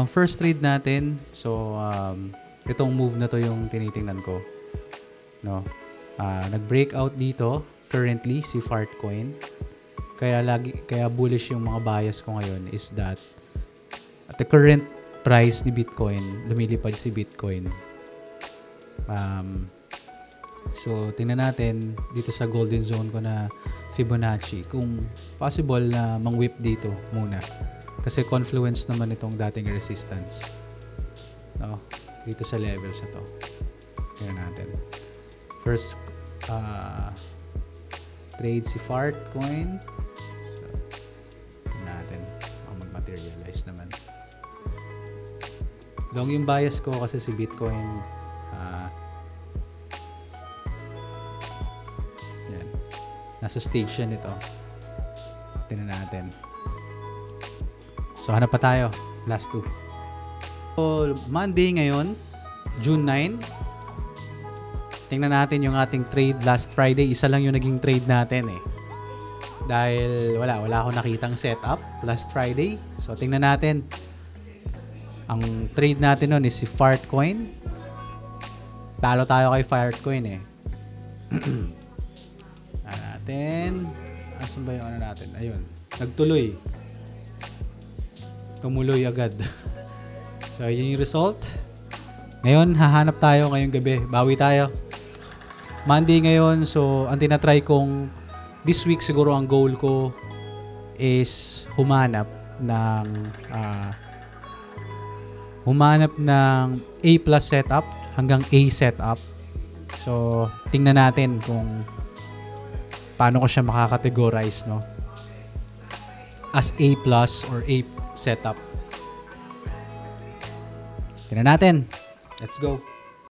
First trade natin. So, itong move na to yung tinitingnan ko. No? Nag-breakout dito currently si Fartcoin. Kaya bullish yung mga bias ko ngayon is that at the current price ni Bitcoin, lumilipad si Bitcoin. So, tingnan natin dito sa golden zone ko na Fibonacci kung possible na mang-whip dito muna. Kasi confluence naman itong dating resistance. No? Dito sa levels na to. Tingnan natin. First, trade si Fartcoin. So, tingnan natin. Mag-materialize naman. Long yung bias ko kasi si Bitcoin. Yan. Nasa stage yan ito. Tingnan natin. So, hanap pa tayo. Last two. So, Monday ngayon, June 9. Tingnan natin yung ating trade last Friday. Isa lang yung naging trade natin eh. Dahil wala akong nakitang setup last Friday. So, tingnan natin. Ang trade natin nun is si Fartcoin. Talo tayo kay Fartcoin eh. Natin. Asan ba yung ano natin? Ayun. Nagtuloy. Tumuloy agad. So, yun yung result. Ngayon, hahanap tayo ngayong gabi. Bawi tayo. Monday ngayon. So, ang tinatry kong this week siguro ang goal ko is humanap ng A plus setup hanggang A setup. So, tingnan natin kung paano ko siya makakategorize, no? As A plus or A setup. Tingnan natin. Let's go.